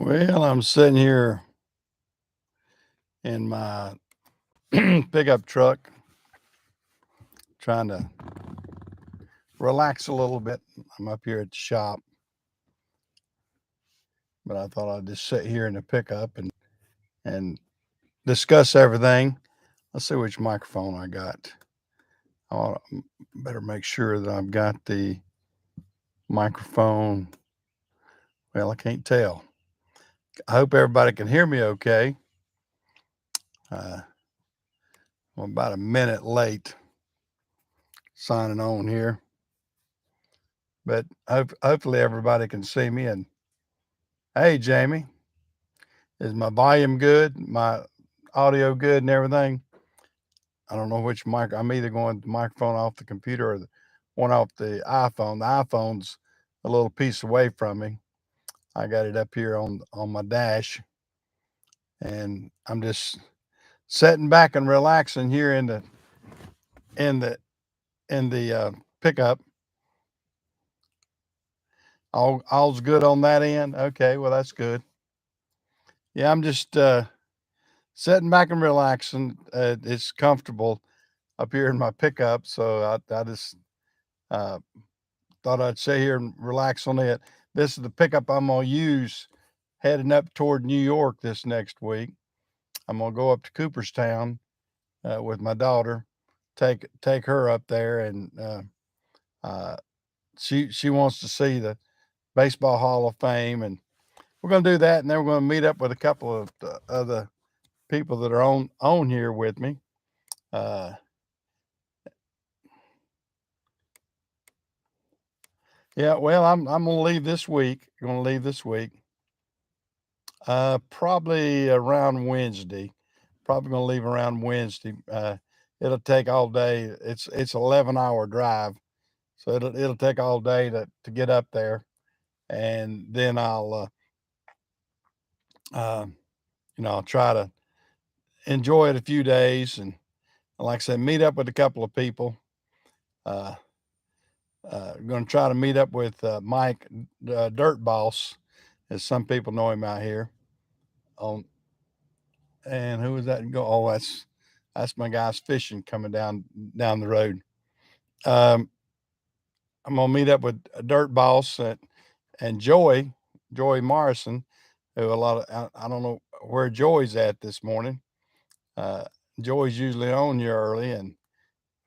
Well, I'm sitting here in my pickup truck trying to relax a little bit. I'm up here at the shop, but I thought I'd just sit here in the pickup and discuss everything. Let's see which microphone I got. I better make sure that I've got the microphone. Well, I can't tell. I hope everybody can hear me okay. Uh, I'm about a minute late signing on here, but hopefully everybody can see me. And hey, Jamie, is my volume good? My audio good and everything? I don't know which mic. I'm either going the microphone off the computer or the one off the iPhone. The iPhone's a little piece away from me. I got it up here on my dash, and I'm just sitting back and relaxing here in the in the pickup. All's good on that end. Okay, well that's good. Yeah, I'm just sitting back and relaxing. It's comfortable up here in my pickup, so I just uh, thought I'd sit here and relax on it. This is the pickup I'm gonna use heading up toward New York this next week. I'm gonna go up to Cooperstown with my daughter, take her up there, and uh, she wants to see the Baseball Hall of Fame, and we're gonna do that, and then we're gonna meet up with a couple of other people that are on here with me. Uh, yeah, well, I'm gonna leave this week. Gonna leave this week. Probably around Wednesday. Probably gonna leave around Wednesday. It'll take all day. It's 11-hour drive, so it'll take all day to get up there, and then uh, I'll try to enjoy it a few days, and like I said, meet up with a couple of people. Uh, going to try to meet up with Mike, Dirt Boss, as some people know him out here. On and who was that? Go. Oh, that's my guys fishing coming down the road. Um, I'm gonna meet up with Dirt Boss and Joy Morrison, who a lot of I don't know where Joy's at this morning. Uh, Joy's usually on here early,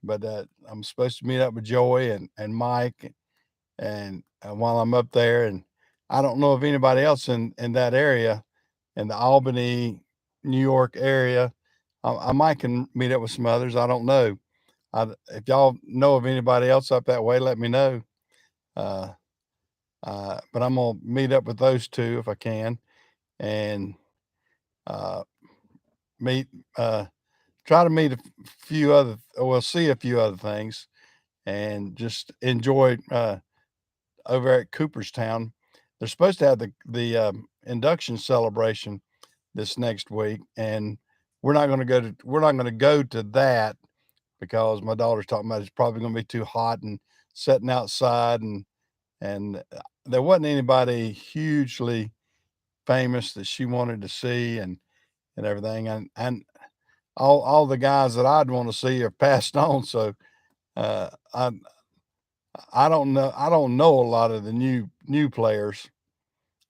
but I'm supposed to meet up with Joy and Mike, and while I'm up there, and I don't know if anybody else in that area, in the Albany, New York area. I might can meet up with some others. I don't know. If y'all know of anybody else up that way, let me know. Uh, but I'm gonna meet up with those two if I can, and uh, meet try to meet a few other. Well, see a few other things, and just enjoy over at Cooperstown. They're supposed to have the induction celebration this next week, and we're not going to go to that because my daughter's talking about it's probably going to be too hot and sitting outside, and there wasn't anybody hugely famous that she wanted to see and everything, and all the guys that I'd want to see are passed on, so uh, I I don't know a lot of the new players,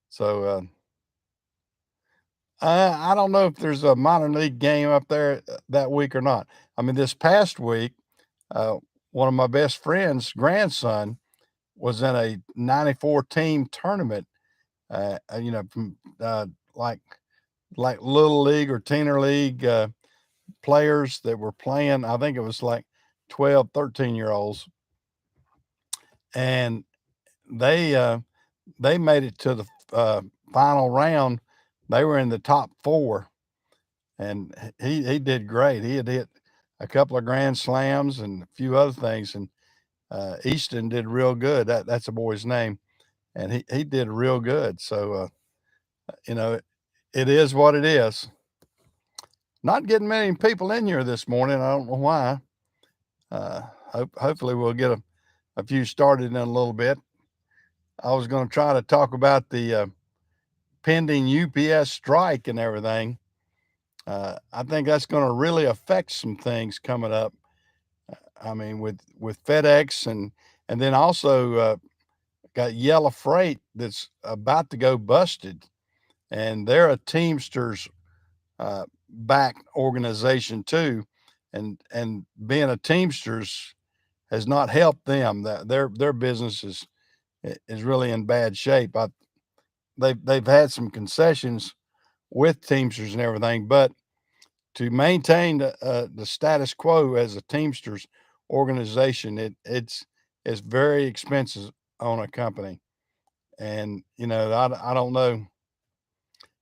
so I don't know if there's a minor league game up there that week or not. I mean, this past week, uh, one of my best friend's grandson was in a '94 team tournament. From like little league or teener league players that were playing. I think it was like 12, 13 year olds, and they they made it to the final round. They were in the top four, and he did great. He had hit a couple of grand slams and a few other things, and Easton did real good. That's a boy's name, and he did real good. So you know, it is what it is. Not getting many people in here this morning. I don't know why. Uh, hopefully we'll get a few started in a little bit. I was going to try to talk about pending UPS strike and everything, I think that's going to really affect some things coming up. I mean, with FedEx and then also got Yellow Freight that's about to go busted, and they're a Teamsters back organization too, and being a Teamsters has not helped them. Their business is really in bad shape. They've had some concessions with Teamsters and everything, but to maintain the status quo as a Teamsters organization, it's very expensive on a company. And I don't know.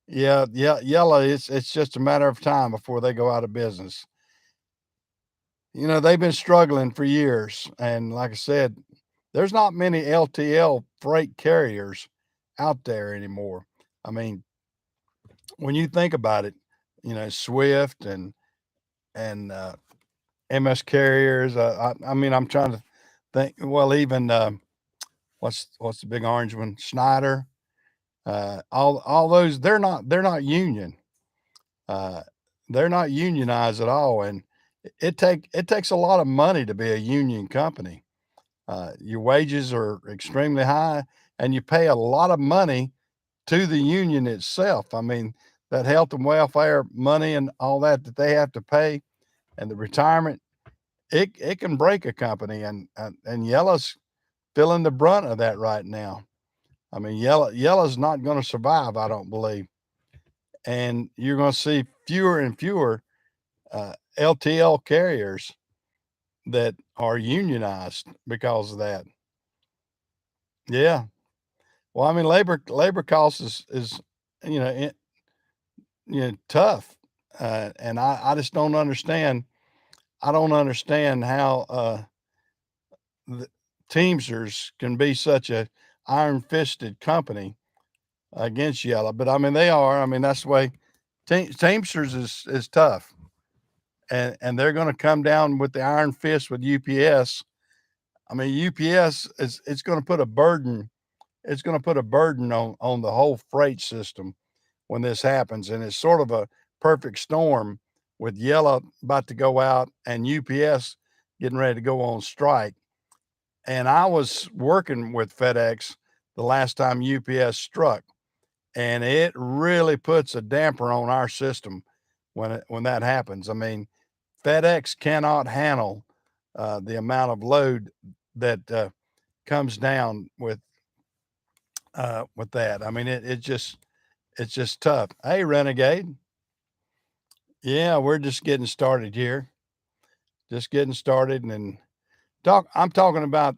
Yeah, yeah, Yellow. It's just a matter of time before they go out of business. They've been struggling for years, and like I said, there's not many LTL freight carriers out there anymore. I mean, when you think about it, Swift and MS carriers. I mean, I'm trying to think. Well, even what's the big orange one? Schneider. All those they're not union. Uh, they're not unionized at all, and it takes a lot of money to be a union company. Your wages are extremely high, and you pay a lot of money to the union itself. I mean, that health and welfare money and all that they have to pay, and the retirement, it can break a company, and Yellow's feeling the brunt of that right now. I mean, Yellow's not going to survive, I don't believe, and you're going to see fewer and fewer LTL carriers that are unionized because of that. Yeah. Well, I mean, labor costs is you know it, tough, and I just don't understand. I don't understand how the Teamsters can be such a iron fisted company against Yellow, but I mean they are. I mean that's the way Teamsters is tough, and they're going to come down with the iron fist with UPS. I mean UPS is it's going to put a burden. It's going to put a burden on the whole freight system when this happens, and it's sort of a perfect storm with Yellow about to go out and UPS getting ready to go on strike. And I was working with FedEx the last time UPS struck, and it really puts a damper on our system when that happens. I mean, FedEx cannot handle the amount of load that comes down with that. I mean, it's just tough. Hey, Renegade. Yeah, we're just getting started here. Just getting started, and I'm talking about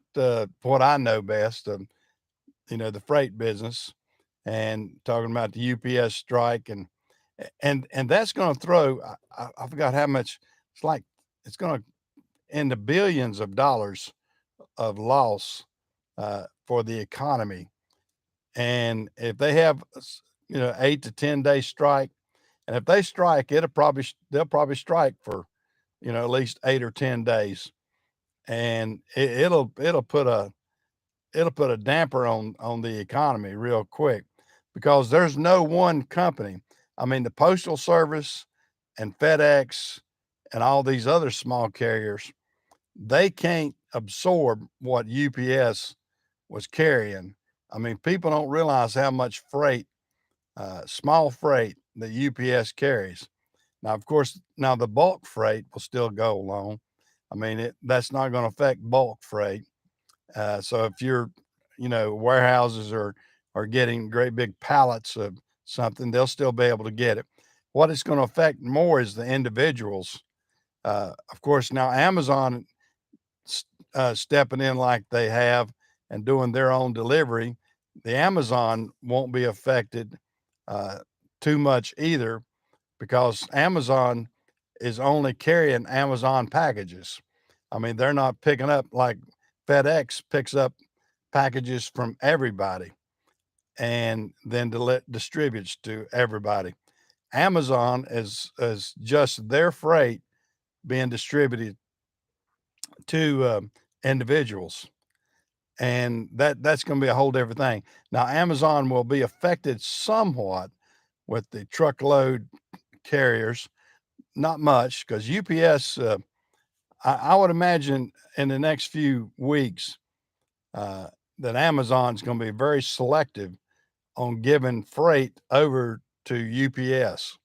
what I know best. The freight business, and talking about the UPS strike, and that's going to throw. I forgot how much. It's like it's going to into billions of dollars of loss for the economy. And if they have 8 to 10 day strike, and if they strike, they'll probably strike for at least 8 or 10 days, and it'll put a damper on the economy real quick because there's no one company. I mean, the Postal Service and FedEx and all these other small carriers, they can't absorb what UPS was carrying. I mean, people don't realize how much freight, small freight, that UPS carries. Now, of course, now the bulk freight will still go along. I mean, that's not going to affect bulk freight. So if warehouses are getting great big pallets of something, they'll still be able to get it. What it's going to affect more is the individuals. Of course, now Amazon stepping in like they have and doing their own delivery, the Amazon won't be affected uh, too much either because Amazon is only carrying Amazon packages. I mean, they're not picking up like FedEx picks up packages from everybody and then distributes to everybody. Amazon is just their freight being distributed to individuals, and that's going to be a whole different thing. Now, Amazon will be affected somewhat with the truckload carriers, not much, because UPS. I would imagine in the next few weeks uh, that Amazon's going to be very selective on giving freight over to UPS.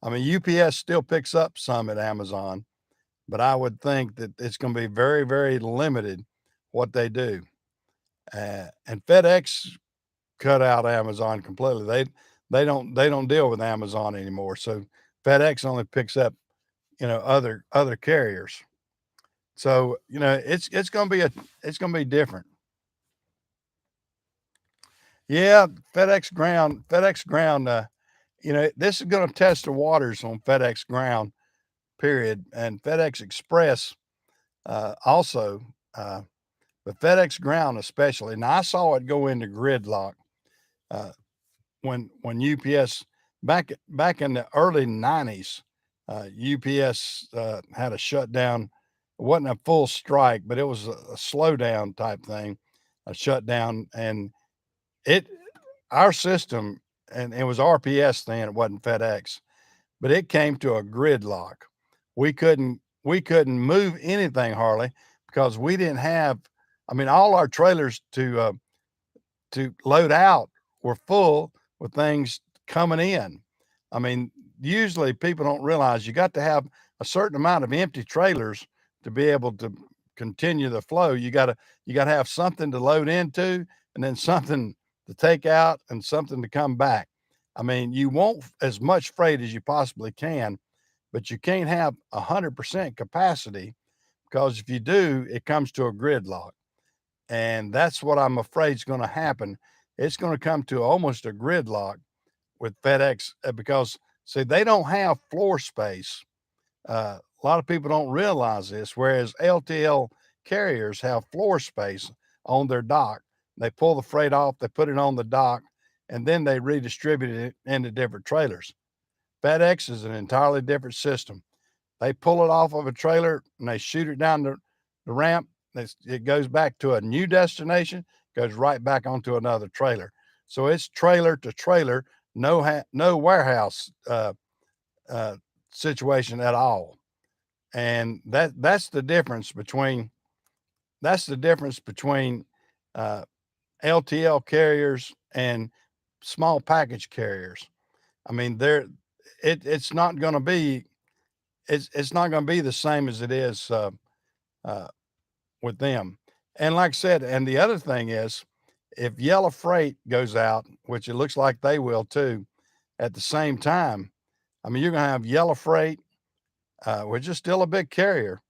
I mean, UPS still picks up some at Amazon, but I would think that it's going to be very, very limited what they do. And FedEx cut out Amazon completely. They don't deal with Amazon anymore. So FedEx only picks up other carriers. So it's going to be different. Yeah, FedEx Ground. This is going to test the waters on FedEx Ground. Period. And FedEx Express also, uh, but FedEx Ground especially. Now I saw it go into gridlock uh, when UPS back in the early '90s. UPS had a shutdown. It wasn't a full strike, but it was a slowdown type thing, a shutdown, and it our system, and it was RPS then, it wasn't FedEx, but it came to a gridlock. We couldn't move anything hardly because we didn't have. I mean, all our trailers to load out were full with things coming in. I mean, usually people don't realize you got to have a certain amount of empty trailers to be able to continue the flow. You got to have something to load into and then something to take out and something to come back. I mean, you want as much freight as you possibly can, but you can't have 100% capacity because if you do, it comes to a gridlock. And that's what I'm afraid is going to happen. It's going to come to almost a gridlock with FedEx because, see, they don't have floor space. A lot of people don't realize this, whereas LTL carriers have floor space on their dock. They pull the freight off, they put it on the dock, and then they redistribute it into different trailers. FedEx is an entirely different system. They pull it off of a trailer and they shoot it down the ramp. It goes back to a new destination, goes right back onto another trailer. So it's trailer to trailer, no warehouse uh, situation at all. And that's the difference between uh, LTL carriers and small package carriers. I mean, it's not going to be it's not going to be the same as it is uh, with them. And like I said, and the other thing is, if Yellow Freight goes out, which it looks like they will too, at the same time, I mean, you're going to have Yellow Freight, which is still a big carrier,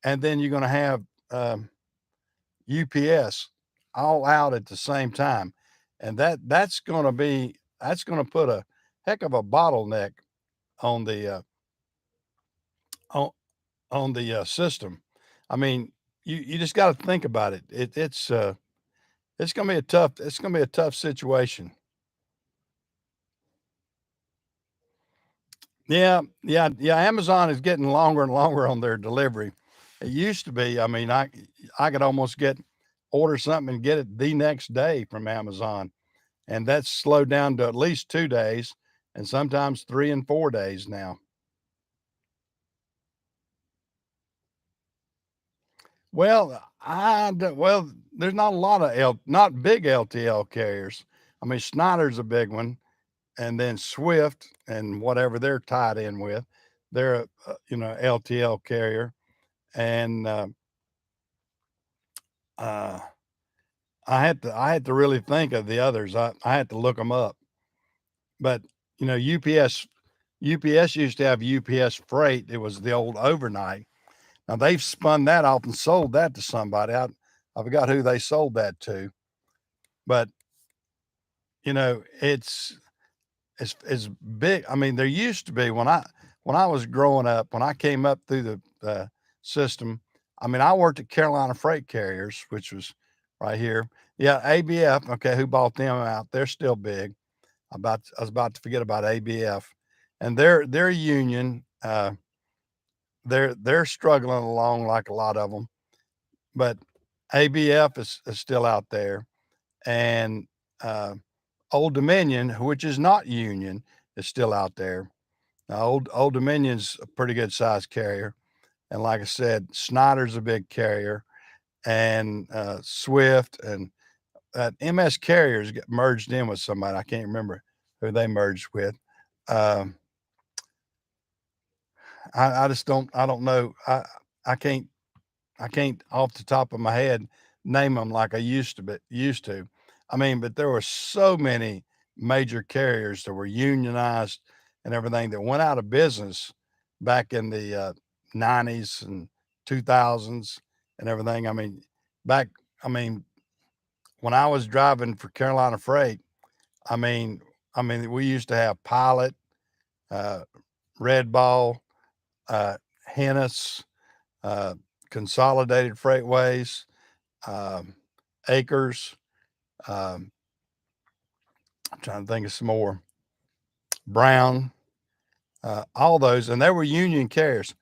and then you're going to have UPS all out at the same time, and that's going to put a heck of a bottleneck on the on on the system. I mean, you just got to think about it. It's gonna be a tough situation. Yeah, yeah, yeah. Amazon is getting longer and longer on their delivery. It used to be, I mean, I could almost order something and get it the next day from Amazon, and that's slowed down to at least 2 days, and sometimes 3 and 4 days now. Well, there's not a lot of not big LTL carriers. I mean, Snyder's a big one, and then Swift and whatever they're tied in with, they're a LTL carrier, and uh, I had to really think of the others. I had to look them up, but UPS used to have UPS Freight. It was the old overnight. Now they've spun that off and sold that to somebody. I forgot who they sold that to, but it's big. I mean, there used to be when I was growing up, when I came up through the system. I mean, I worked at Carolina Freight Carriers, which was right here. Yeah, ABF. Okay, who bought them out? They're still big. I was about to forget about ABF, and their union. They're struggling along like a lot of them, but ABF is still out there, and uh, Old Dominion, which is not union, is still out there. Now, Old Dominion's a pretty good sized carrier, and like I said, Snyder's a big carrier, and Swift and MS Carriers get merged in with somebody. I can't remember who they merged with. Um, I just don't. I don't know. I can't. I can't off the top of my head name them like I used to. But used to. I mean, but there were so many major carriers that were unionized and everything that went out of business back in the 90s and 2000s and everything. I mean, back. I mean, when I was driving for Carolina Freight, I mean, we used to have Pilot, uh, Red Ball, uh, Hennis, uh, Consolidated Freightways, um, Acres. Um, I'm trying to think of some more. Brown, all those, and they were union carriers.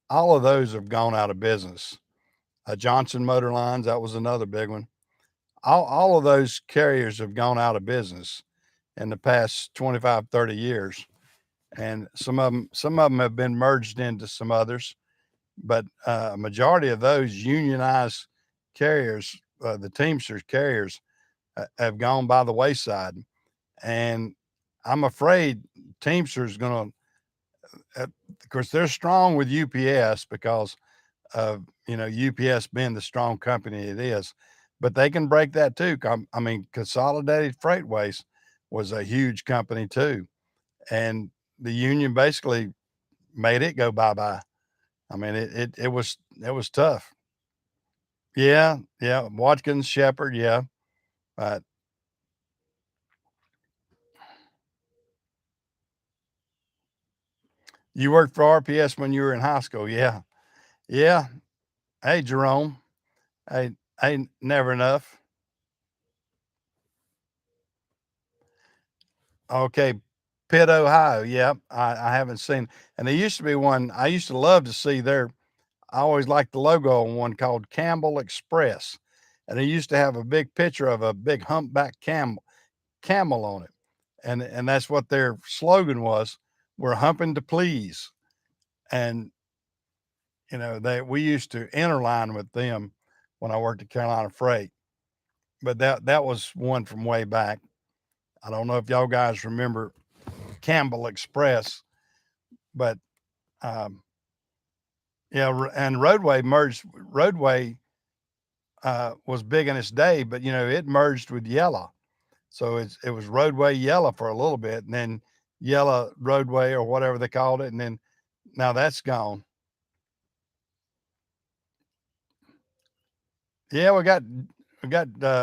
All of those have gone out of business. Johnson Motor Lines, that was another big one. All of those carriers have gone out of business in the past 25, 30 years. And some of them have been merged into some others, but a majority of those unionized carriers, the Teamsters carriers, have gone by the wayside. And I'm afraid Teamsters is going to, of course, they're strong with UPS because of UPS being the strong company it is, but they can break that too. I mean, Consolidated Freightways was a huge company too, and the union basically made it go bye bye. I mean, it was tough. Yeah, yeah. Watkins, Shepherd, yeah. Uh, you worked for RPS when you were in high school, yeah, yeah. Hey, Jerome. Hey, hey, never enough. Okay, Pitt, Ohio. Yeah, I haven't seen. And there used to be one. I used to love to see their. I always liked the logo on one called Campbell Express, and they used to have a big picture of a big humpback camel on it, and that's what their slogan was. We're humping to please, and they we used to interline with them when I worked at Carolina Freight, but that was one from way back. I don't know if y'all guys remember Campbell Express, but um, yeah, and Roadway was big in its day, but it merged with Yella, so it was Roadway Yella for a little bit, and then Yella Roadway or whatever they called it, and then now that's gone. Yeah, we got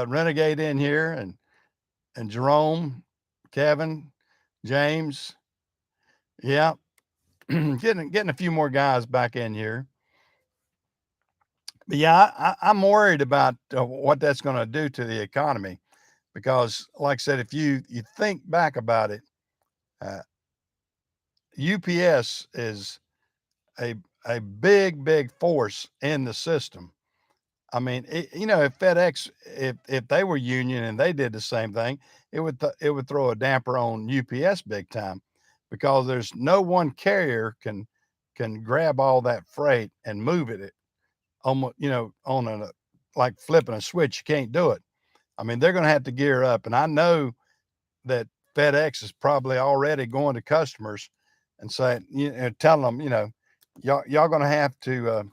Renegade in here, and Jerome, Kevin, James. Yeah, getting a few more guys back in here. But yeah, I'm worried about what that's going to do to the economy because, like I said, if you think back about it, uh, UPS is a big force in the system. I mean, if FedEx, if they were union and they did the same thing, it would throw a damper on UPS big time, because there's no one carrier can grab all that freight and move it almost, on a like flipping a switch. You can't do it. I mean, they're going to have to gear up, and I know that FedEx is probably already going to customers and saying, telling them, y'all going to have to,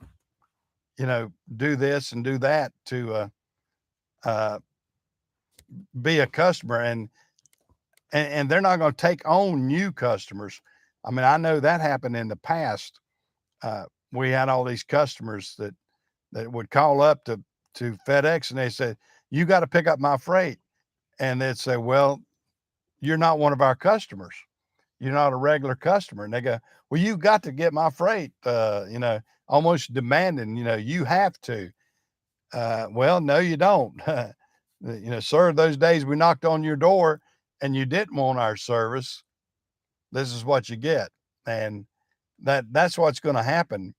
do this and do that to uh, be a customer, and they're not going to take on new customers. I mean, I know that happened in the past. We had all these customers that would call up to FedEx and they said, "You got to pick up my freight," and they'd say, "Well, you're not one of our customers. You're not a regular customer." And they go, "Well, you got to get my freight," almost demanding, you have to. Well, no, you don't. Sir, those days we knocked on your door and you didn't want our service, this is what you get. And that's what's going to happen.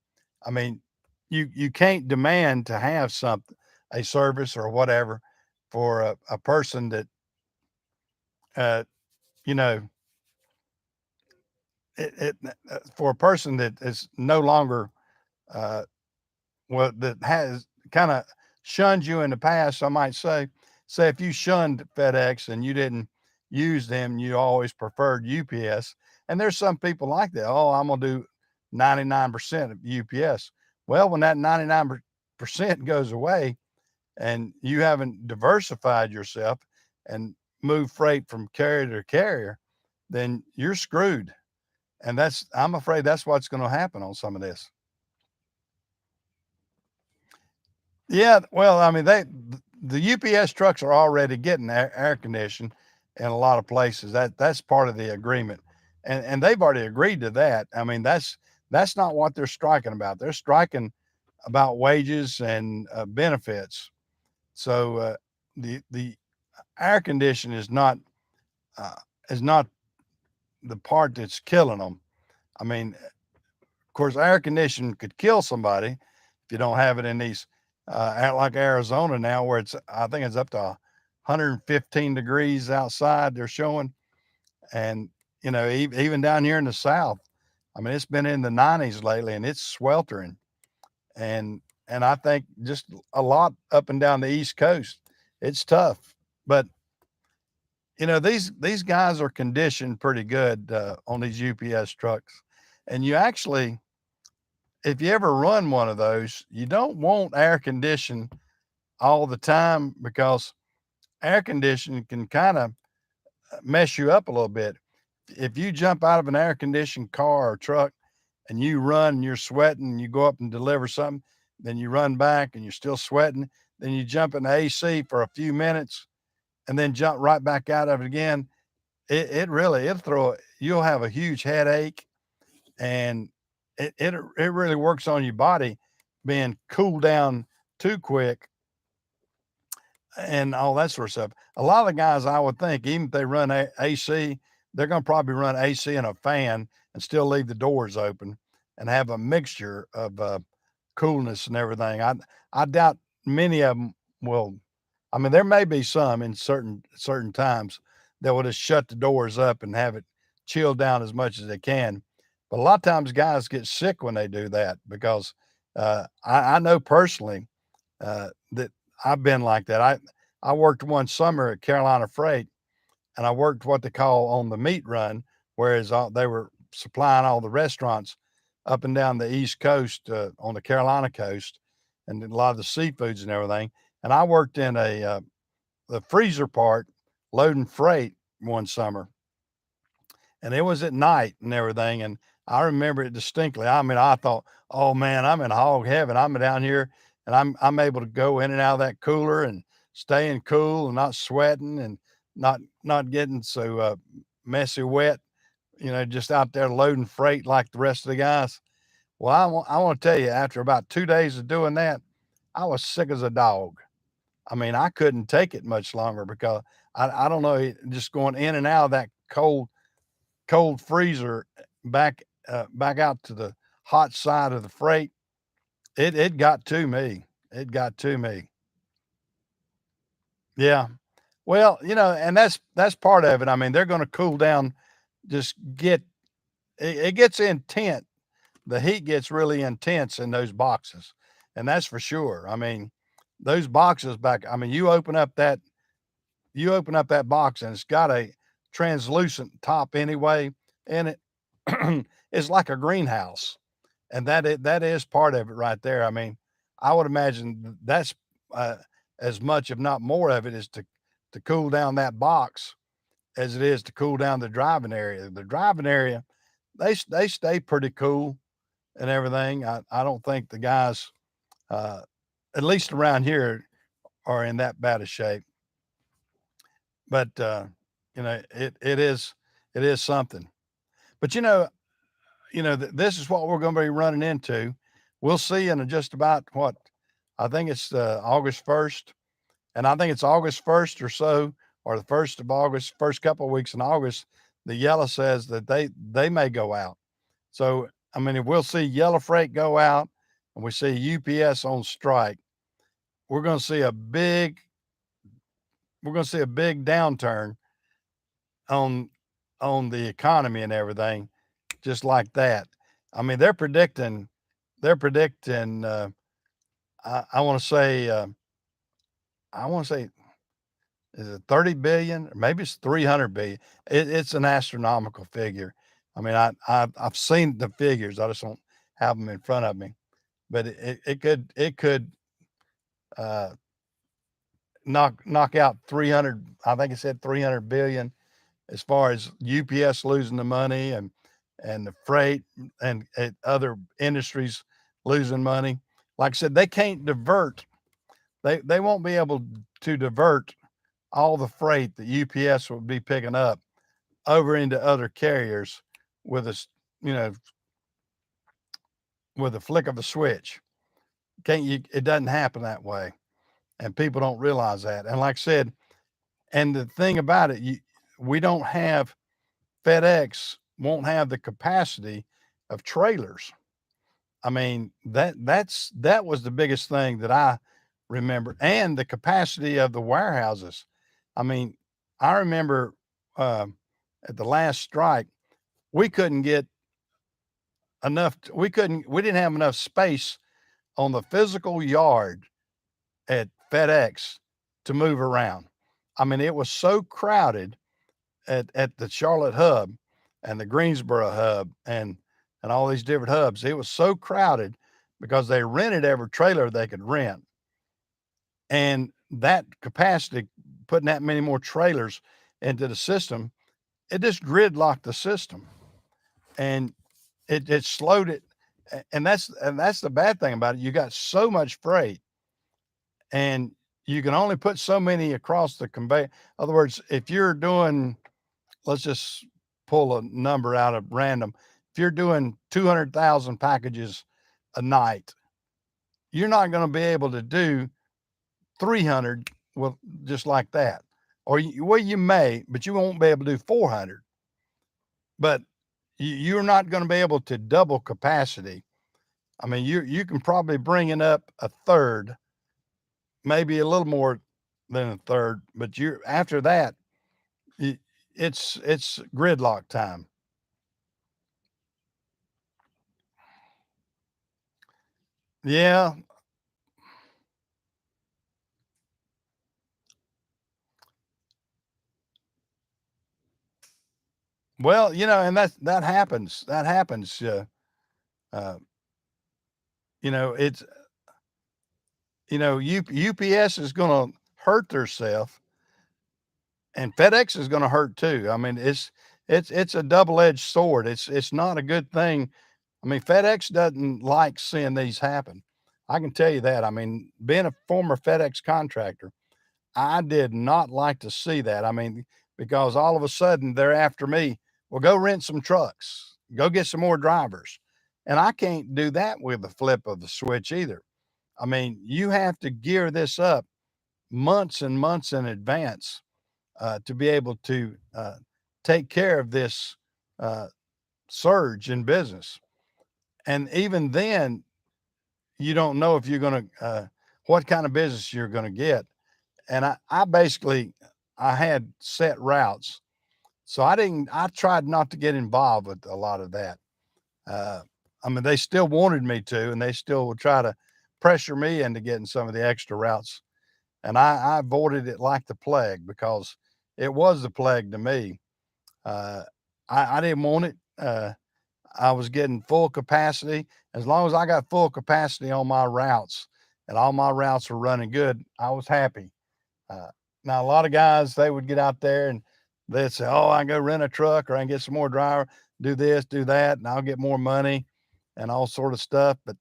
I mean, you can't demand to have something, a service or whatever for a person that, uh, you know, for a person that is no longer, uh, well, that has kind of shunned you in the past, I might say if you shunned FedEx and you didn't use them, you always preferred UPS. And there's some people like that. Oh, I'm gonna do 99% of UPS. Well, when that 99% goes away and you haven't diversified yourself and moved freight from carrier to carrier, then you're screwed. And I'm afraid that's what's going to happen on some of this. Yeah, well, I mean, the UPS trucks are already getting air conditioned in a lot of places. That's part of the agreement, and they've already agreed to that. I mean, that's not what they're striking about. They're striking about wages and benefits. So the air condition uh, is not the part that's killing them. I mean, of course, air conditioning could kill somebody if you don't have it in these, like Arizona now, where I think it's up to 115 degrees outside. They're showing, and even down here in the South, I mean, it's been in the 90s lately, and it's sweltering. And and I think just a lot up and down the East Coast, it's tough. But these guys are conditioned pretty good on these UPS trucks, and you actually, if you ever run one of those, you don't want air conditioning all the time because air conditioning can kind of mess you up a little bit. If you jump out of an air conditioned car or truck and you run and you're sweating, and you go up and deliver something, then you run back and you're still sweating, then you jump in the AC for a few minutes and then jump right back out of it again. It really, you'll have a huge headache, and it really works on your body being cooled down too quick and all that sort of stuff. A lot of the guys, I would think, even if they run AC, they're going to probably run AC and a fan and still leave the doors open and have a mixture of coolness and everything. I doubt many of them will. I mean, there may be some in certain times that will just shut the doors up and have it chilled down as much as they can. But a lot of times, guys get sick when they do that because I know personally that I've been like that. I worked one summer at Carolina Freight, and I worked what they call on the meat run, whereas they were supplying all the restaurants up and down the East Coast on the Carolina coast, and a lot of the seafoods and everything. And I worked in the freezer part, loading freight one summer, and it was at night and everything. And I remember it distinctly. I mean, I thought, oh man, I'm in hog heaven. I'm down here and I'm able to go in and out of that cooler and staying cool and not sweating and not getting so messy wet, just out there loading freight like the rest of the guys. Well, I want to tell you, after about 2 days of doing that, I was sick as a dog. I mean, I couldn't take it much longer because I don't know, just going in and out of that cold freezer back out to the hot side of the freight. It got to me. It got to me. Yeah. Well, and that's part of it. I mean, they're going to cool down. Just it gets intense. The heat gets really intense in those boxes, and that's for sure. I mean, those boxes back. I mean, you open up that box and it's got a translucent top anyway, and it's like a greenhouse, and that is part of it right there. I mean, I would imagine that's uh, as much, if not more, of it is to cool down that box as it is to cool down the driving area. The driving area, they stay pretty cool and everything. I don't think the guys, uh, at least around here, are in that bad a shape. But it is something. But this is what we're going to be running into. We'll see in just about what I think it's August 1st, and I think it's August 1st or so, or the 1st of August, first couple of weeks in August. The yellow says that they may go out. So I mean, if we'll see yellow freight go out, and we see UPS on strike, we're going to see a big downturn on the economy and everything, just like that. I mean, they're predicting. I want to say I want to say is it 30 billion or maybe it's 300 billion. It's an astronomical figure. I mean, I've seen the figures. I just don't have them in front of me. But it could uh, knock out 300. I think it said 300 billion as far as UPS losing the money and the freight and other industries losing money. Like I said, they can't divert. They won't be able to divert all the freight that UPS will be picking up over into other carriers with a you know with a flick of a switch. Can't you? It doesn't happen that way, and people don't realize that. And like I said, and the thing about it, we don't have FedEx won't have the capacity of trailers. I mean, that was the biggest thing that I remember, and the capacity of the warehouses. I mean, I remember at the last strike, we couldn't get enough. We didn't have enough space on the physical yard at FedEx to move around. I mean, it was so crowded at the Charlotte hub and the Greensboro hub and all these different hubs. It was so crowded because they rented every trailer they could rent. And that capacity, putting that many more trailers into the system, it just gridlocked the system. And it slowed it. And that's the bad thing about it. You got so much freight and you can only put so many across the conveyor. In other words, if you're doing, let's just pull a number out of random. If you're doing 200,000 packages a night, you're not going to be able to do 300 with just like that. Or well, you may, but you won't be able to do 400. But you're not going to be able to double capacity. I mean, you can probably bring it up a third, maybe a little more than a third, but you after that, it's gridlock time. Yeah. Well, and that happens. That happens. Uh, it's UPS is going to hurt theirself, and FedEx is going to hurt too. I mean, it's a double edged sword. It's not a good thing. I mean, FedEx doesn't like seeing these happen. I can tell you that. I mean, being a former FedEx contractor, I did not like to see that. I mean, because all of a sudden they're after me. Well, go rent some trucks, go get some more drivers. And I can't do that with the flip of the switch either. I mean, you have to gear this up months and months in advance to be able to take care of this uh, surge in business. And even then, you don't know if you're going to, what kind of business you're going to get. And I basically, I had set routes. So I tried not to get involved with a lot of that. Uh, I mean, they still wanted me to, and they still would try to pressure me into getting some of the extra routes. And I avoided it like the plague because it was the plague to me. Uh, I didn't want it. I was getting full capacity. As long as I got full capacity on my routes and all my routes were running good, I was happy. Uh, Now, a lot of guys, they would get out there and they'd say, "Oh, I can go rent a truck or I can get some more driver, do this, do that, and I'll get more money and all sort of stuff." But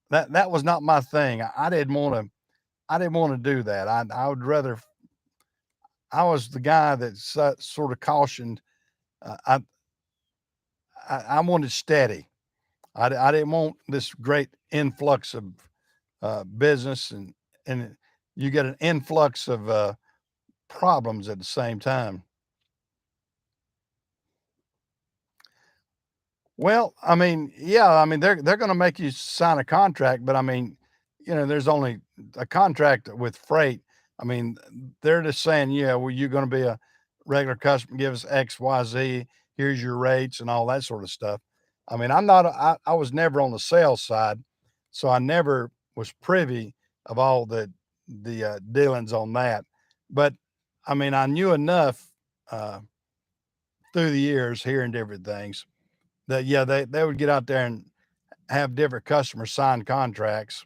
that was not my thing. I didn't want to. I didn't want to do that. I would rather. I was the guy that sort of cautioned. Uh, I, I wanted steady. I didn't want this great influx of business and you get an influx of problems at the same time. Well, I mean, yeah, I mean they're going to make you sign a contract, but I mean, there's only a contract with freight. I mean, they're just saying, yeah, well, you're going to be a regular customer, give us X, Y, Z. Here's your rates and all that sort of stuff. I mean, I was never on the sales side, so I never was privy of all the dealings on that. But I mean, I knew enough uh, through the years, hearing different things that yeah, they would get out there and have different customers sign contracts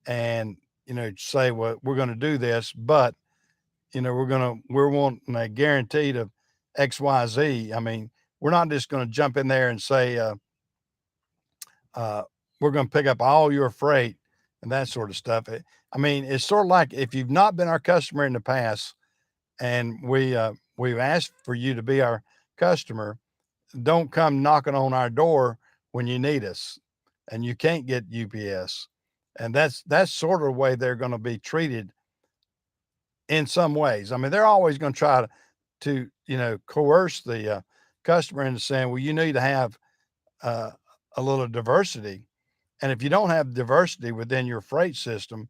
and say, well, we're going to do this, but we're wanting a guaranteed of XYZ. I mean, we're not just going to jump in there and say uh, we're going to pick up all your freight and that sort of stuff. I mean, it's sort of like if you've not been our customer in the past and we've asked for you to be our customer, don't come knocking on our door when you need us and you can't get UPS. And that's sort of the way they're going to be treated in some ways. I mean, they're always going to try to coerce the customer into saying, well, you need to have uh, a little diversity. And if you don't have diversity within your freight system,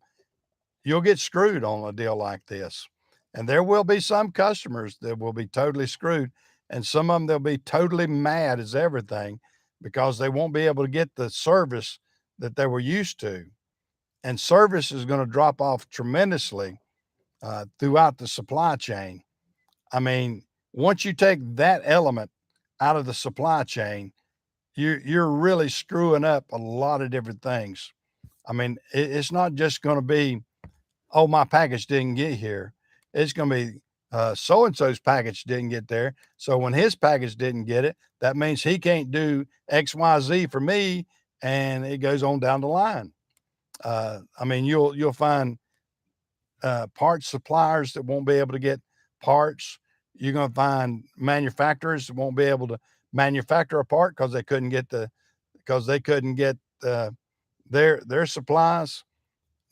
you'll get screwed on a deal like this. And there will be some customers that will be totally screwed. And some of them, they'll be totally mad as everything because they won't be able to get the service that they were used to. And service is going to drop off tremendously throughout the supply chain. I mean, once you take that element out of the supply chain, you're really screwing up a lot of different things. I mean, it's not just going to be, oh, my package didn't get here. It's going to be so and so's package didn't get there. So when his package didn't get it, that means he can't do X, Y, Z for me, and it goes on down the line. I mean, you'll find parts suppliers that won't be able to get parts. You're going to find manufacturers that won't be able to manufacture a part because they couldn't get their supplies.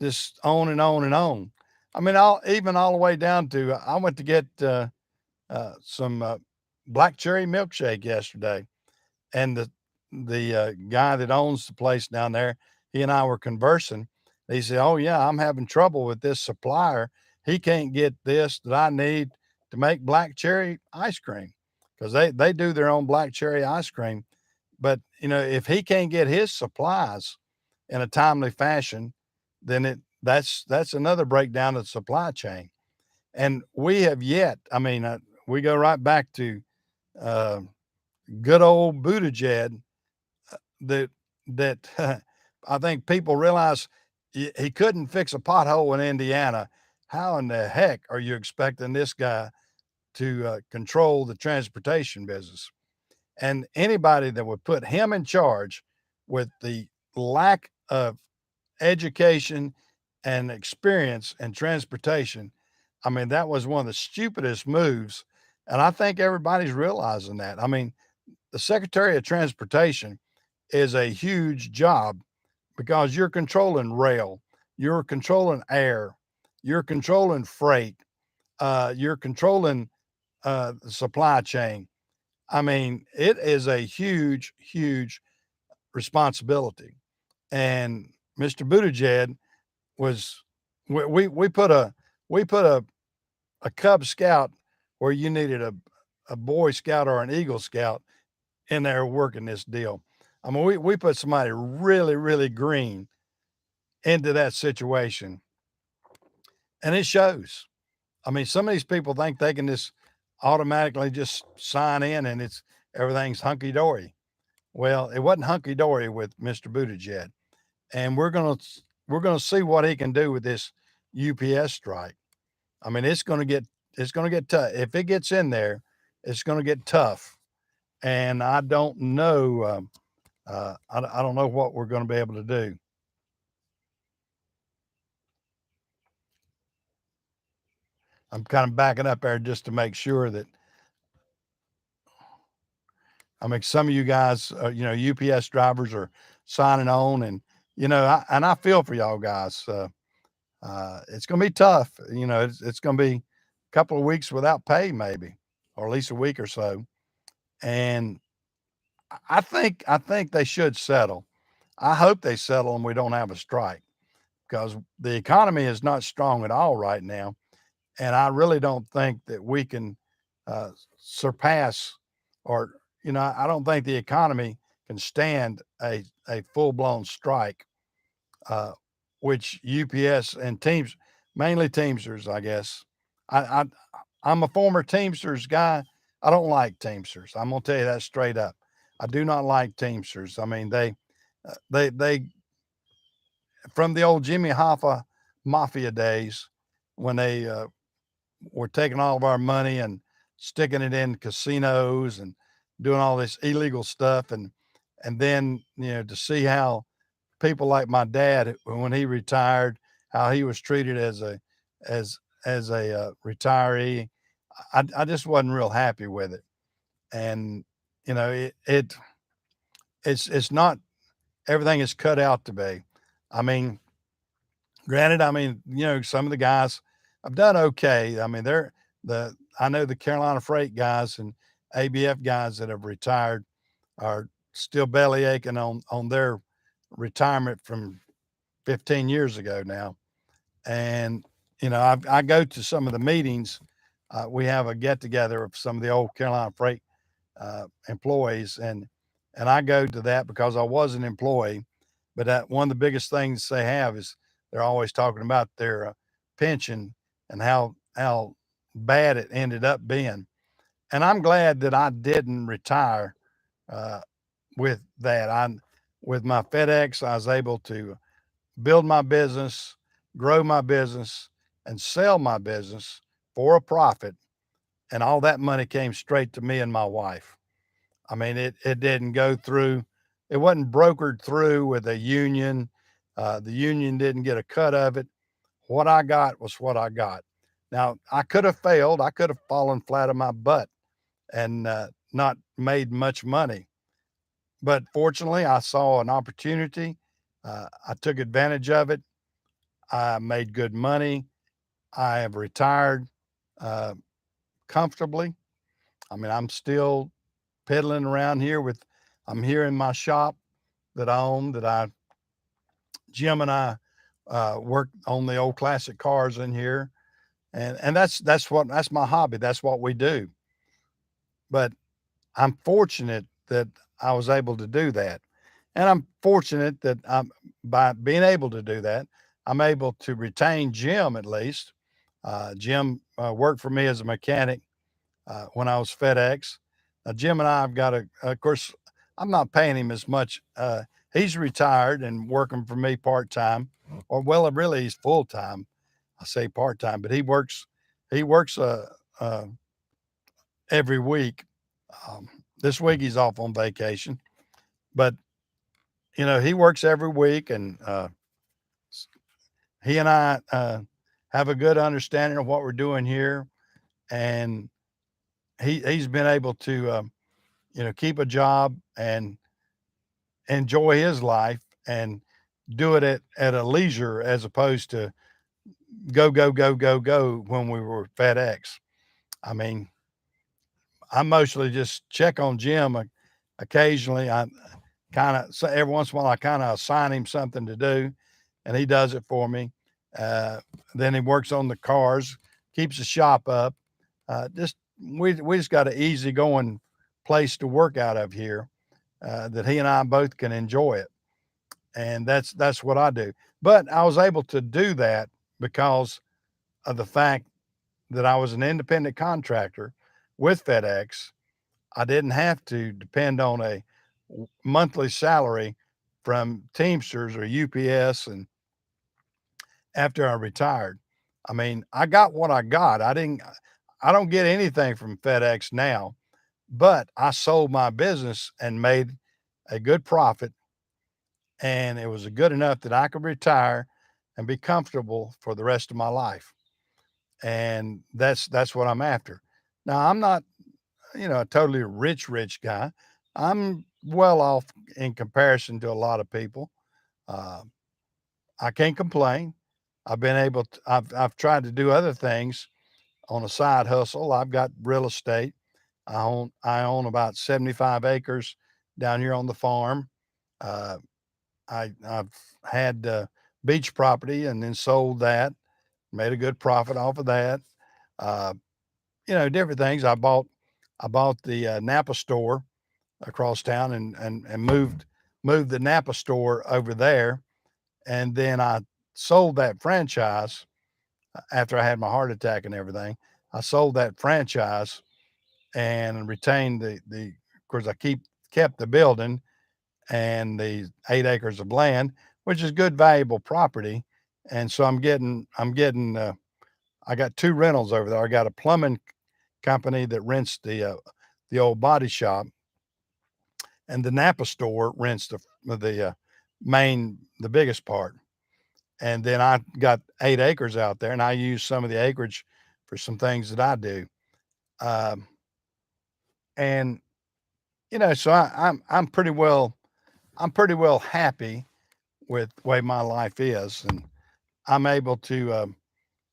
Just on and on and on. I mean, all the way down to I went to get some black cherry milkshake yesterday, and the guy that owns the place down there, he and I were conversing. He said, "Oh yeah, I'm having trouble with this supplier. He can't get this that I need to make black cherry ice cream because they do their own black cherry ice cream. But if he can't get his supplies in a timely fashion, then that's another breakdown of the supply chain. And we have yet. I mean, we go right back to uh, good old Buttigieg that that I think people realize he couldn't fix a pothole in Indiana. How in the heck are you expecting this guy to control the transportation business? And anybody that would put him in charge with the lack of education and experience in transportation, I mean, that was one of the stupidest moves. And I think everybody's realizing that. I mean, the Secretary of Transportation is a huge job because you're controlling rail, you're controlling air, you're controlling freight, you're controlling the supply chain. I mean, it is a huge, huge responsibility. And Mr. Buttigieg was we put a Cub Scout where you needed a Boy Scout or an Eagle Scout in there working this deal. I mean, we put somebody really, really green into that situation, and it shows. I mean, some of these people think they can just automatically just sign in and it's everything's hunky dory. Well, it wasn't hunky dory with Mr. Buttigieg, and we're gonna see what he can do with this UPS strike. I mean, it's gonna get tough if it gets in there. It's gonna get tough, and I don't know. I don't know what we're going to be able to do. I'm kind of backing up there just to make sure that I mean some of you guys, UPS drivers are signing on, and I feel for y'all guys. It's going to be tough. It's going to be a couple of weeks without pay, maybe, or at least a week or so. And I think they should settle. I hope they settle and we don't have a strike. because the economy is not strong at all right now. And I really don't think that we can surpass, or, I don't think the economy can stand a full blown strike, uh, which UPS and Teams, mainly Teamsters, I guess. I, I I'm a former Teamsters guy. I don't like Teamsters. I'm gonna tell you that straight up. I do not like Teamsters. I mean, they from the old Jimmy Hoffa mafia days, when they were taking all of our money and sticking it in casinos and doing all this illegal stuff, and then, to see how people like my dad, when he retired, how he was treated as as a retiree. I just wasn't real happy with it. And it's not everything is cut out to be. I mean, granted, I mean, some of the guys have done okay. I mean, I know the Carolina Freight guys and ABF guys that have retired are still belly aching on their retirement from 15 years ago now. And, I go to some of the meetings. We have a get together of some of the old Carolina Freight employees, and I go to that because I was an employee. But one of the biggest things they have is they're always talking about their pension and how bad it ended up being. And I'm glad that I didn't retire uh, with that. With my FedEx, I was able to build my business, grow my business, and sell my business for a profit. And all that money came straight to me and my wife. I mean, it didn't go through, it wasn't brokered through with a union. The union didn't get a cut of it. What I got was what I got. Now, I could have failed. I could have fallen flat on my butt and not made much money. But fortunately, I saw an opportunity. I took advantage of it. I made good money. I have retired uh, comfortably. I mean, I'm still pedaling around here I'm here in my shop that I own, Jim and I work on the old classic cars in here. And that's my hobby. That's what we do. But I'm fortunate that I was able to do that. And I'm fortunate that by being able to do that, I'm able to retain Jim at least. Jim worked for me as a mechanic when I was FedEx. Jim and I have got of course, I'm not paying him as much. He's retired and working for me part time, or well, really he's full time. I say part time, but he works every week. This week he's off on vacation, but he works every week, and he and I have a good understanding of what we're doing here, and he's been able to keep a job and enjoy his life and do it at a leisure as opposed to go, go, go, go, go when we were FedEx. I mean, I mostly just check on Jim occasionally. I kind of, so every once in a while, I kind of assign him something to do and he does it for me. Uh, then he works on the cars, keeps the shop up. Just we just got an easy going place to work out of here that he and I both can enjoy it, and that's what I do. But I was able to do that because of the fact that I was an independent contractor with FedEx. I didn't have to depend on a monthly salary from Teamsters or UPS, and after I retired, I mean, I got what I got. I don't get anything from FedEx now, but I sold my business and made a good profit, and it was good enough that I could retire and be comfortable for the rest of my life. And that's what I'm after. Now, I'm not, a totally rich guy. I'm well off in comparison to a lot of people. Uh, I can't complain. I've tried to do other things on a side hustle. I've got real estate. I own about 75 acres down here on the farm. Uh, I've had beach property and then sold that, made a good profit off of that. Uh, different things. I bought the Napa store across town and moved the Napa store over there, and then I sold that franchise after I had my heart attack and everything. I sold that franchise and retained the of course I kept the building and the 8 acres of land, which is good valuable property. And so I'm getting I got two rentals over there. I got a plumbing company that rents the old body shop, and the Napa store rents the biggest part. And then I got 8 acres out there, and I use some of the acreage for some things that I do. Um, and so I'm pretty well happy with the way my life is, and I'm able to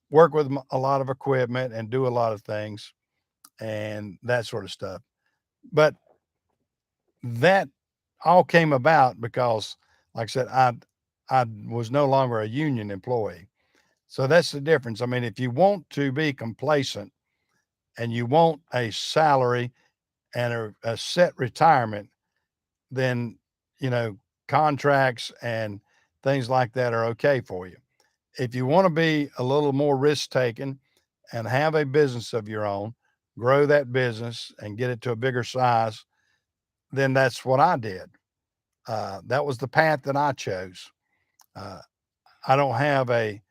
work with a lot of equipment and do a lot of things and that sort of stuff. But that all came about because, like I said, I was no longer a union employee. So that's the difference. I mean, if you want to be complacent and you want a salary and a set retirement, then you know contracts and things like that are okay for you. If you want to be a little more risk taking and have a business of your own, grow that business and get it to a bigger size, then that's what I did. That was the path that I chose. Uh, I don't have a,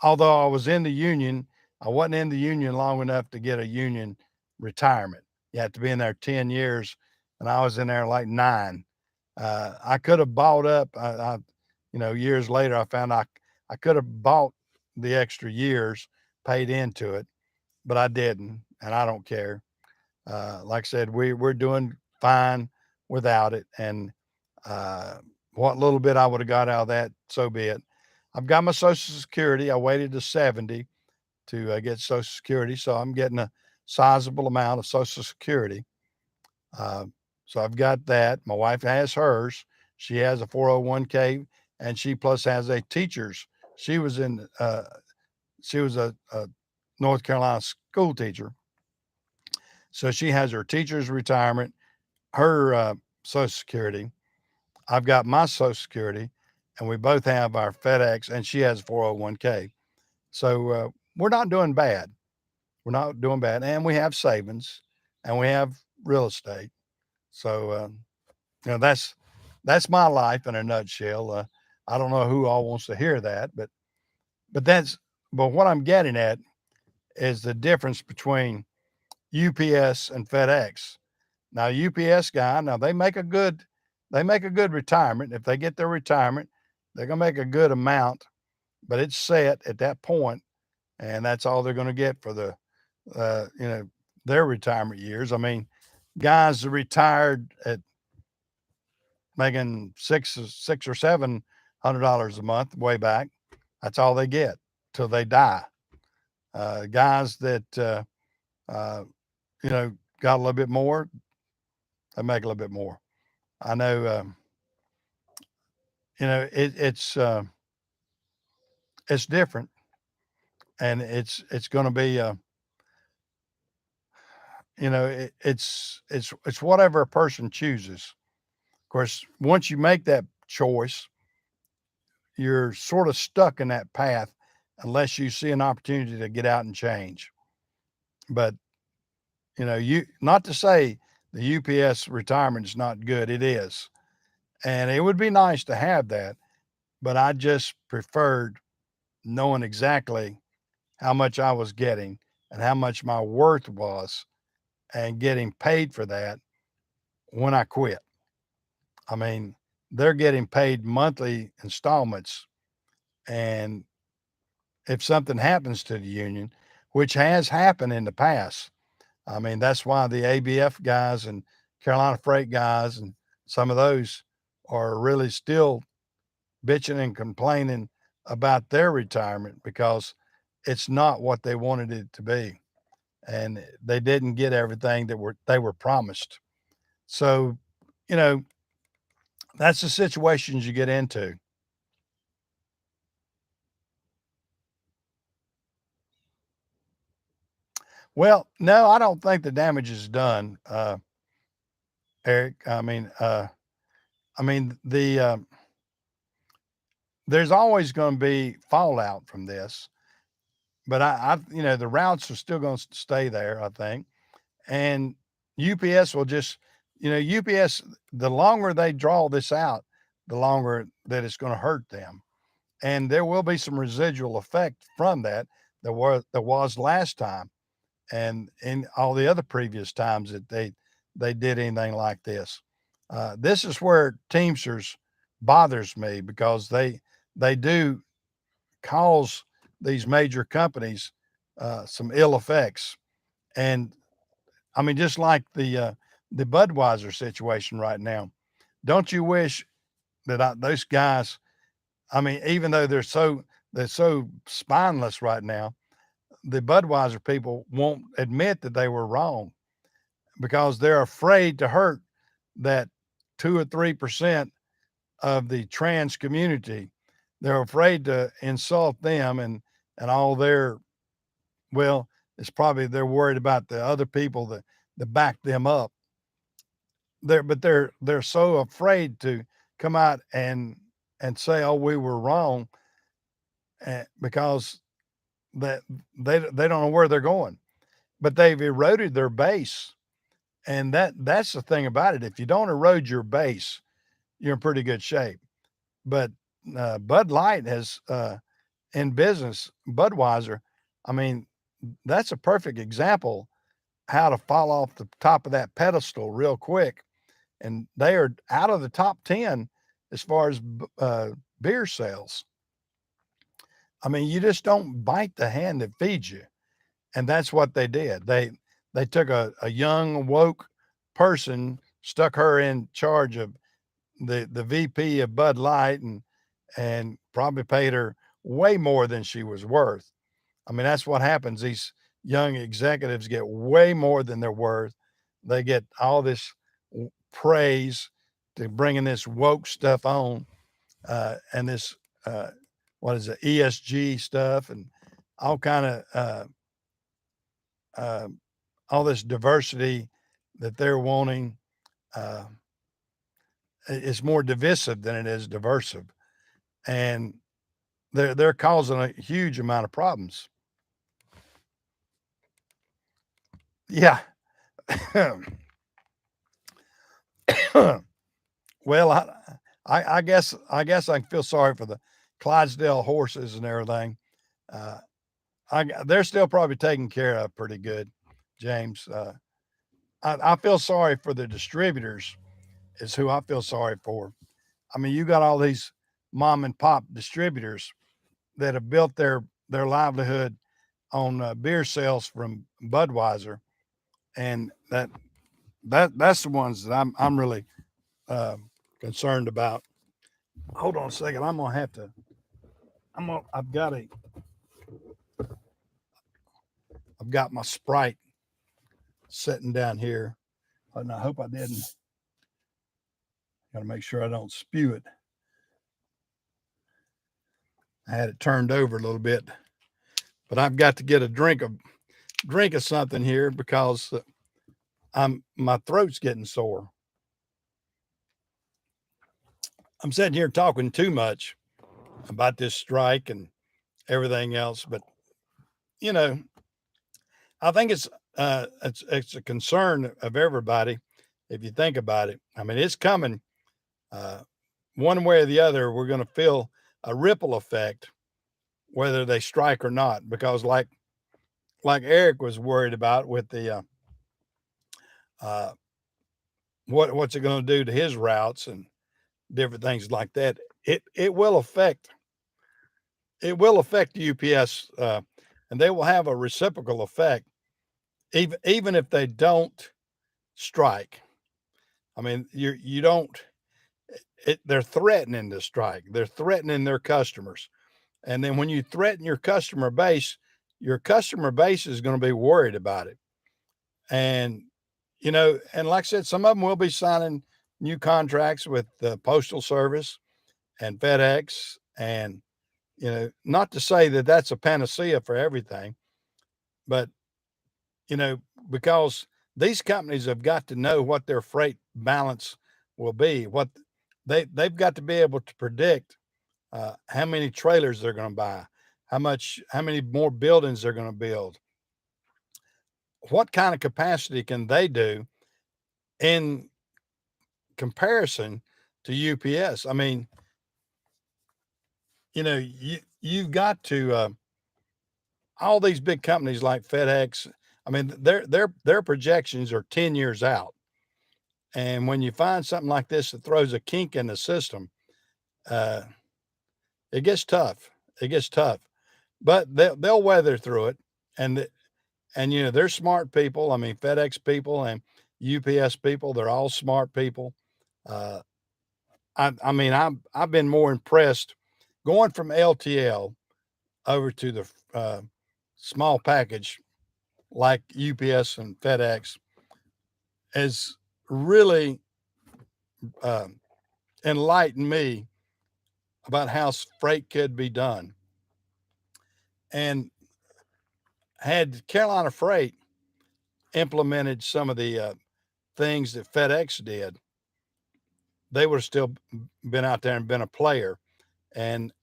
although I was in the union, I wasn't in the union long enough to get a union retirement. You have to be in there 10 years, and I was in there like 9. I could have bought up, years later, I found I could have bought the extra years, paid into it, but I didn't, and I don't care. Like I said, we're doing fine without it, and uh, what little bit I would have got out of that, so be it. I've got my Social Security. I waited to 70 to get Social Security, so I'm getting a sizable amount of Social Security. Uh, so I've got that. My wife has hers. She has a 401k, and she plus has a teacher's. She was in. She was a North Carolina school teacher, so she has her teacher's retirement, her Social Security. I've got my Social Security, and we both have our FedEx, and she has a 401k. So we're not doing bad. We're not doing bad, and we have savings, and we have real estate. So that's my life in a nutshell. I don't know who all wants to hear that, but that's but what I'm getting at is the difference between UPS and FedEx. Now UPS guy, now they make a good retirement. If they get their retirement, they're gonna make a good amount, but it's set at that point, and that's all they're gonna get for uh, you know their retirement years. I mean, guys that retired at making six or $700 a month way back, that's all they get till they die. Guys that uh, got a little bit more, they make a little bit more. I know. It's different, and it's going to be. It's whatever a person chooses. Of course, once you make that choice, you're sort of stuck in that path unless you see an opportunity to get out and change. But you not to say the UPS retirement is not good. It is, and it would be nice to have that. But I just preferred knowing exactly how much I was getting and how much my worth was, and getting paid for that when I quit. I mean, they're getting paid monthly installments, and if something happens to the union, which has happened in the past, I mean, that's why the ABF guys and Carolina Freight guys and some of those are really still bitching and complaining about their retirement because it's not what they wanted it to be. And they didn't get everything that they were promised. So, you know, that's the situations you get into. Well, no, I don't think the damage is done, Eric. There's always going to be fallout from this, but the routes are still going to stay there, I think. And UPS will just, UPS, the longer they draw this out, the longer that it's going to hurt them. And there will be some residual effect from that that was last time and in all the other previous times that they did anything like this. This is where Teamsters bothers me because they do cause these major companies some ill effects. And I mean, just like the Budweiser situation right now, don't you wish that those guys? I mean, even though they're so spineless right now, the Budweiser people won't admit that they were wrong because they're afraid to hurt that 2 or 3% of the trans community. They're afraid to insult them and all their well, it's probably they're worried about the other people that back them up. They're so afraid to come out and say, "Oh, we were wrong," because that they don't know where they're going. But they've eroded their base, and that's the thing about it. If you don't erode your base, you're in pretty good shape. But Bud Light has in business, Budweiser. I mean, that's a perfect example how to fall off the top of that pedestal real quick. And they are out of the top 10 as far as beer sales. I mean, you just don't bite the hand that feeds you. And that's what they did. They took a young woke person, stuck her in charge of the VP of Bud Light and probably paid her way more than she was worth. I mean, that's what happens. These young executives get way more than they're worth. They get all this praise to bringing this woke stuff on and this what is it ESG stuff and all kind of uh, all this diversity that they're wanting. Uh, it's more divisive than it is diversive, and they're causing a huge amount of problems. Yeah. Well, I guess I feel sorry for the Clydesdale horses and everything. Uh, they're still probably taken care of pretty good, James. I feel sorry for the distributors. Is who I feel sorry for. I mean, you got all these mom and pop distributors that have built their livelihood on beer sales from Budweiser, and that's the ones that I'm really uh, concerned about. Hold on a second. I'm gonna have to. I've got a. I've got my Sprite sitting down here, and I hope I didn't. Got to make sure I don't spew it. I had it turned over a little bit, but I've got to get a drink of something here because my throat's getting sore. I'm sitting here talking too much about this strike and everything else, but you know, I think it's a concern of everybody if you think about it. I mean, it's coming uh, one way or the other. We're going to feel a ripple effect whether they strike or not, because like Eric was worried about with the uh, what's it going to do to his routes and different things like that. It will affect UPS, and they will have a reciprocal effect, even if they don't strike. I mean, you don't. They're threatening to strike. They're threatening their customers, and then when you threaten your customer base is going to be worried about it. And and like I said, some of them will be signing new contracts with the Postal Service and FedEx, and not to say that that's a panacea for everything, but you know, because these companies have got to know what their freight balance will be, what they've got to be able to predict how many trailers they're going to buy, how many more buildings they're going to build, what kind of capacity can they do in comparison to UPS. I mean, you've got to all these big companies like FedEx. I mean, their projections are 10 years out. And when you find something like this that throws a kink in the system, uh, it gets tough. It gets tough, but they'll weather through it. And they're smart people. I mean, FedEx people and UPS people, they're all smart people. Uh, I mean, I've been more impressed going from LTL over to the small package like UPS and FedEx has really um, enlightened me about how freight could be done. And had Carolina Freight implemented some of the things that FedEx did, they would have still been out there and been a player. And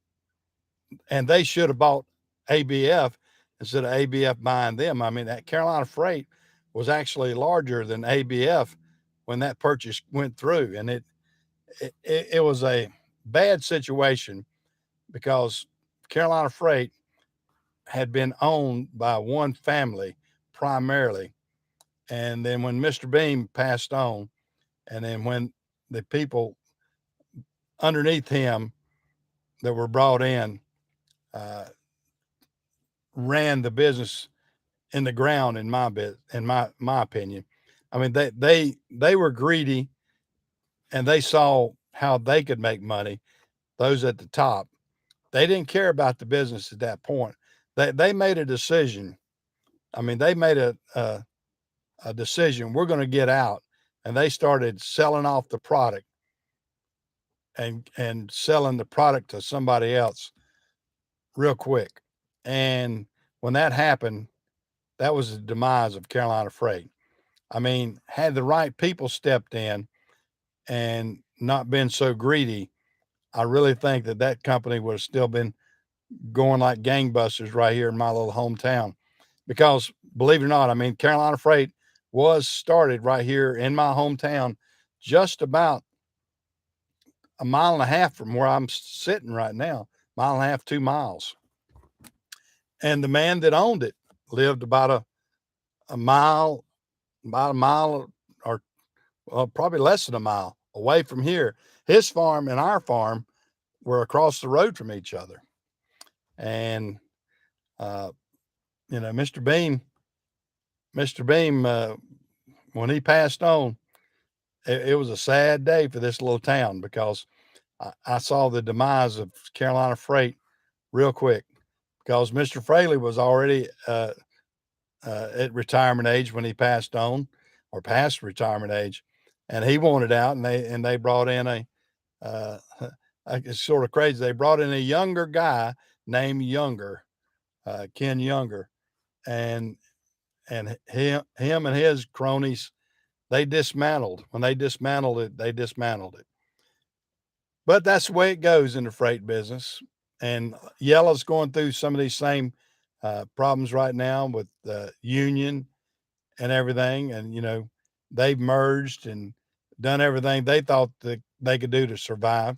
they should have bought ABF instead of ABF buying them. I mean, that Carolina Freight was actually larger than ABF when that purchase went through, and it was a bad situation because Carolina Freight had been owned by one family primarily, and then when Mr. Beam passed on, and then when the people underneath him that were brought in uh, ran the business in the ground in my opinion. I mean they were greedy and they saw how they could make money, those at the top. They didn't care about the business at that point. They made a decision. I mean, they made a decision. We're going to get out, and they started selling off the product and selling the product to somebody else real quick. And when that happened, that was the demise of Carolina Freight. I mean, had the right people stepped in and not been so greedy, I really think that that company would have still been going like gangbusters right here in my little hometown. Because believe it or not, I mean, Carolina Freight was started right here in my hometown, just about a mile and a half from where I'm sitting right now, mile and a half, 2 miles. And the man that owned it lived a mile, about a mile or well, probably less than a mile away from here. His farm and our farm were across the road from each other. And, uh, Mr. Beam, when he passed on, it was a sad day for this little town because I saw the demise of Carolina Freight real quick because Mr. Fraley was already at retirement age when he passed on or past retirement age, and he wanted out, and they brought in uh, it's sort of crazy. They brought in a younger guy named Ken Younger, and him and his cronies, they dismantled. When they dismantled it, they dismantled it. But that's the way it goes in the freight business. And Yella's going through some of these same problems right now with the union and everything. And, they've merged and done everything they thought that they could do to survive.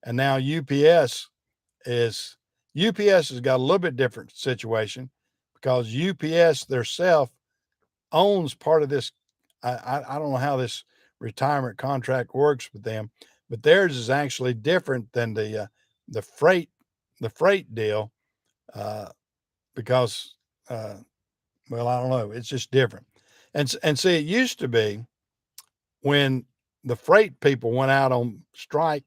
And now is UPS has got a little bit different situation because UPS theirself owns part of this. I don't know how this retirement contract works with them, but theirs is actually different than the freight the freight deal uh, because well, I don't know, it's just different. And see, it used to be when the freight people went out on strike,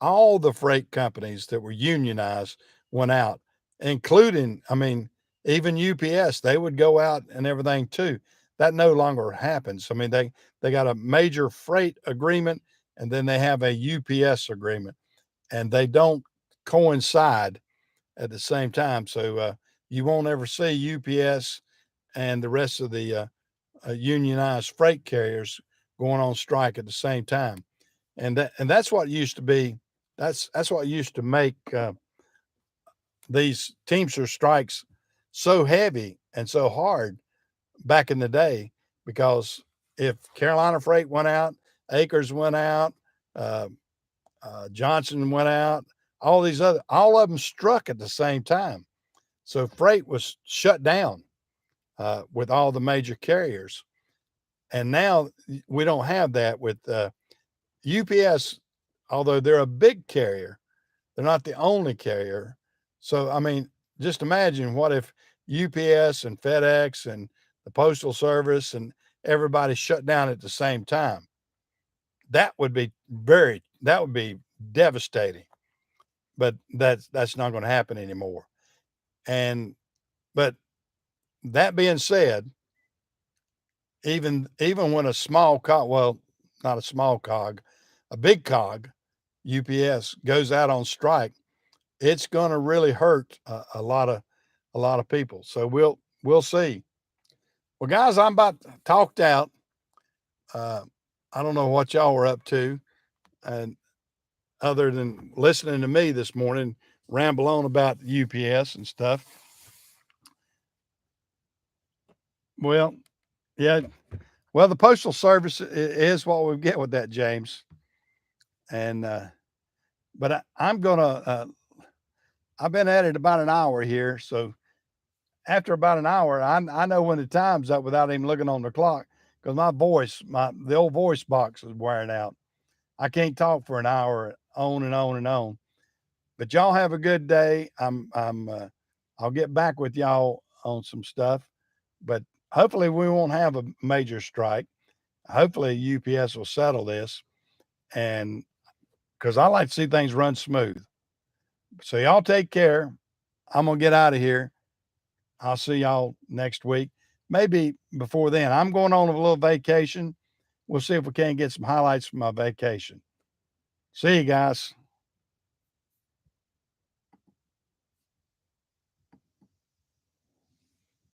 all the freight companies that were unionized went out, including, I mean, even UPS, they would go out and everything too. That no longer happens. I mean, they got a major freight agreement and then they have a UPS agreement, and they don't coincide at the same time. So you won't ever see UPS and the rest of the unionized freight carriers going on strike at the same time. And that's what used to be. That's what used to make these Teamster strikes so heavy and so hard back in the day, because if Carolina Freight went out, Acres went out, uh, Johnson went out, all of them struck at the same time. So freight was shut down with all the major carriers. And now we don't have that with UPS, although they're a big carrier, they're not the only carrier. So, I mean, just imagine what if UPS and FedEx and the Postal Service and everybody shut down at the same time. That would be devastating. But that's not going to happen anymore. And but that being said, even when a small cog, well, not a small cog, a big cog, UPS goes out on strike, it's going to really hurt a lot of people. So we'll see. Well, guys, I'm about talked out. I don't know what y'all were up to, and other than listening to me this morning ramble on about UPS and stuff. Well, yeah. Well, the Postal Service is what we get with that, James. And but I'm gonna. I've been at it about an hour here, so after about an hour, I know when the time's up without even looking on the clock, because the old voice box is wearing out. I can't talk for an hour on and on and on. But y'all have a good day. I'll get back with y'all on some stuff, but hopefully we won't have a major strike. Hopefully UPS will settle this, and because I like to see things run smooth. So y'all take care. I'm gonna get out of here. I'll see y'all next week. Maybe before then. I'm going on a little vacation. We'll see if we can't get some highlights from my vacation. See you guys.